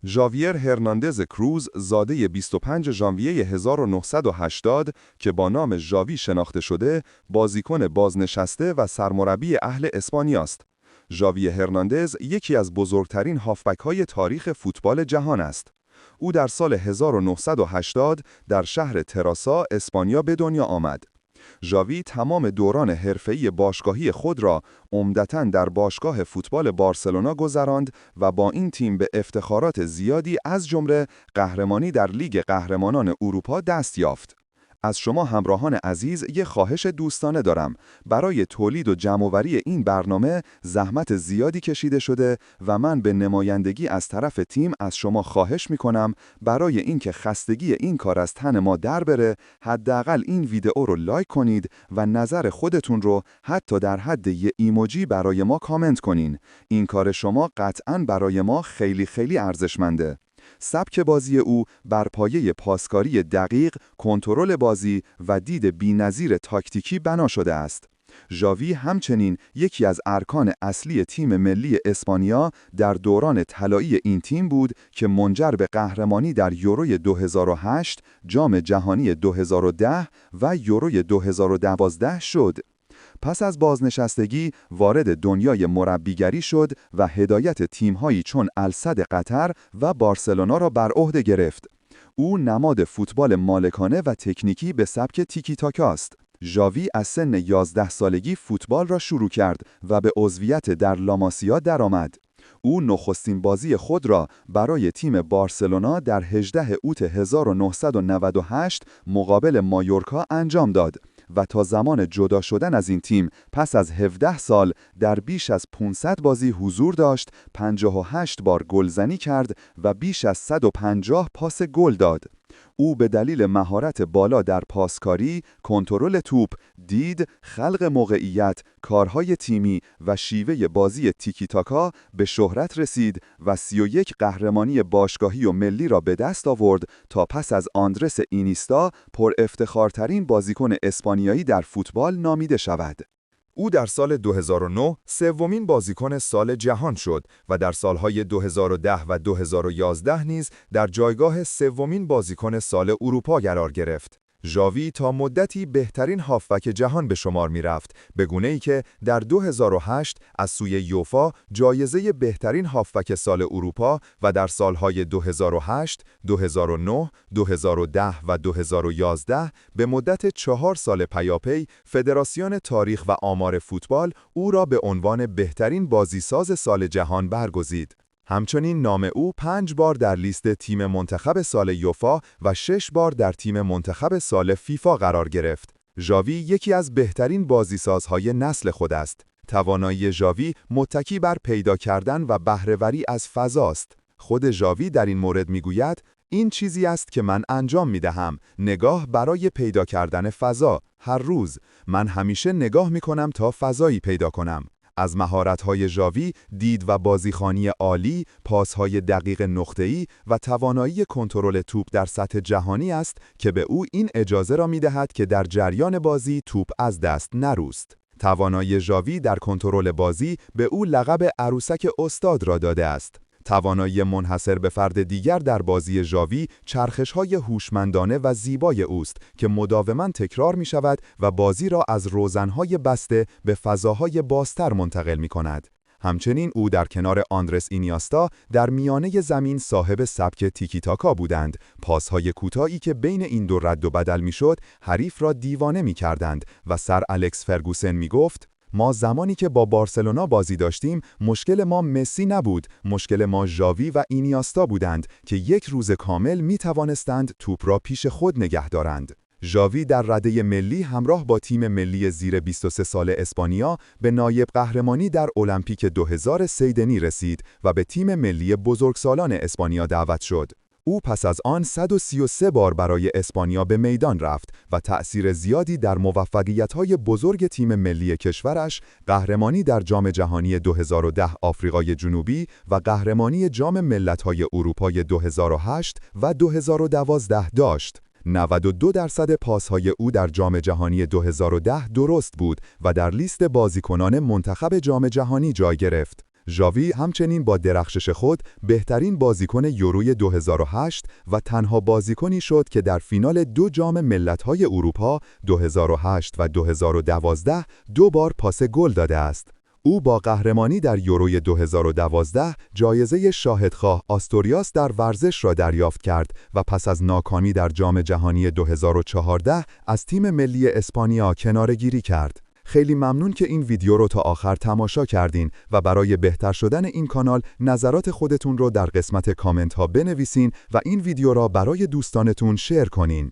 ژاویر هرناندز کروز زاده 25 ژانویه 1980 که با نام ژاوی شناخته شده، بازیکن بازنشسته و سرمربی اهل اسپانیا است. ژاوی هرناندز یکی از بزرگترین هافبک‌های تاریخ فوتبال جهان است. او در سال 1980 در شهر تراسا، اسپانیا به دنیا آمد. ژاوی تمام دوران حرفه‌ای باشگاهی خود را عمدتاً در باشگاه فوتبال بارسلونا گذراند و با این تیم به افتخارات زیادی از جمله قهرمانی در لیگ قهرمانان اروپا دست یافت. از شما همراهان عزیز یک خواهش دوستانه دارم. برای تولید و جمع‌آوری این برنامه زحمت زیادی کشیده شده و من به نمایندگی از طرف تیم از شما خواهش می‌کنم برای اینکه خستگی این کار از تن ما در بره، حداقل این ویدئو رو لایک کنید و نظر خودتون رو حتی در حد یه ایموجی برای ما کامنت کنین. این کار شما قطعاً برای ما خیلی خیلی ارزشمنده. سبک بازی او بر پایه پاسکاری دقیق، کنترل بازی و دید بی‌نظیر تاکتیکی بنا شده است. ژاوی همچنین یکی از ارکان اصلی تیم ملی اسپانیا در دوران طلایی این تیم بود که منجر به قهرمانی در یورو 2008، جام جهانی 2010 و یورو 2012 شد. پس از بازنشستگی وارد دنیای مربیگری شد و هدایت تیم‌هایی چون السد قطر و بارسلونا را بر عهده گرفت. او نماد فوتبال مالکانه و تکنیکی به سبک تیکی تاکا است. ژاوی از سن 11 سالگی فوتبال را شروع کرد و به عضویت در لاماسیا درآمد. او نخستین بازی خود را برای تیم بارسلونا در 18 اوت 1998 مقابل مایورکا انجام داد و تا زمان جدا شدن از این تیم پس از 17 سال در بیش از 500 بازی حضور داشت، 58 بار گلزنی کرد و بیش از 150 پاس گل داد. او به دلیل مهارت بالا در پاسکاری، کنترل توپ، دید، خلق موقعیت، کارهای تیمی و شیوه بازی تیکی تاکا به شهرت رسید و 31 قهرمانی باشگاهی و ملی را به دست آورد تا پس از آندرس اینیستا پر افتخارترین بازیکن اسپانیایی در فوتبال نامیده شود. او در سال 2009 سومین بازیکن سال جهان شد و در سالهای 2010 و 2011 نیز در جایگاه سومین بازیکن سال اروپا قرار گرفت. ژاوی تا مدتی بهترین هافبک جهان به شمار می رفت، به گونه‌ای که در 2008 از سوی یوفا جایزه بهترین هافبک سال اروپا و در سالهای 2008، 2009، 2010 و 2011 به مدت 4 سال پیاپی فدراسیون تاریخ و آمار فوتبال او را به عنوان بهترین بازیساز سال جهان برگزید. همچنین نام او 5 بار در لیست تیم منتخب سال یوفا و 6 بار در تیم منتخب سال فیفا قرار گرفت. ژاوی یکی از بهترین بازیسازهای نسل خود است. توانایی ژاوی متکی بر پیدا کردن و بهره‌وری از فضاست. خود ژاوی در این مورد میگوید: این چیزی است که من انجام می‌دهم، نگاه برای پیدا کردن فضا. هر روز من همیشه نگاه می‌کنم تا فضایی پیدا کنم. از مهارت‌های ژاوی، دید و بازیخوانی عالی، پاس‌های دقیق نقطه‌ای و توانایی کنترل توپ در سطح جهانی است که به او این اجازه را می‌دهد که در جریان بازی توپ از دست نروست. توانایی ژاوی در کنترل بازی به او لقب عروسک استاد را داده است. توانایی منحصر به فرد دیگر در بازی ژاوی چرخش‌های هوشمندانه و زیبای اوست که مداوما تکرار می‌شود و بازی را از روزنهای بسته به فضاهای بازتر منتقل می‌کند. همچنین او در کنار آندرس اینیاستا در میانه زمین صاحب سبک تیکی تاکا بودند، پاس‌های کوتاهی که بین این دو رد و بدل می‌شد، حریف را دیوانه می‌کردند و سر الکس فرگوسن می‌گفت: ما زمانی که با بارسلونا بازی داشتیم، مشکل ما مسی نبود، مشکل ما ژاوی و اینیاستا بودند که یک روز کامل می توانستند توپ را پیش خود نگه دارند. ژاوی در رده ملی همراه با تیم ملی زیر 23 سال اسپانیا به نایب قهرمانی در المپیک 2000 سیدنی رسید و به تیم ملی بزرگسالان اسپانیا دعوت شد. او پس از آن 133 بار برای اسپانیا به میدان رفت و تأثیر زیادی در موفقیت‌های بزرگ تیم ملی کشورش، قهرمانی در جام جهانی 2010 آفریقای جنوبی و قهرمانی جام ملت‌های اروپای 2008 و 2012 داشت. 92% پاس‌های او در جام جهانی 2010 درست بود و در لیست بازیکنان منتخب جام جهانی جای گرفت. ژاوی همچنین با درخشش خود بهترین بازیکن یوروی 2008 و تنها بازیکنی شد که در فینال 2 جام ملت‌های اروپا 2008 و 2012 2 بار پاس گل داده است. او با قهرمانی در یوروی 2012 جایزه شاهدخواه آستوریاس در ورزش را دریافت کرد و پس از ناکامی در جام جهانی 2014 از تیم ملی اسپانیا کناره‌گیری کرد. خیلی ممنون که این ویدیو رو تا آخر تماشا کردین و برای بهتر شدن این کانال نظرات خودتون رو در قسمت کامنت ها بنویسین و این ویدیو را برای دوستانتون شیر کنین.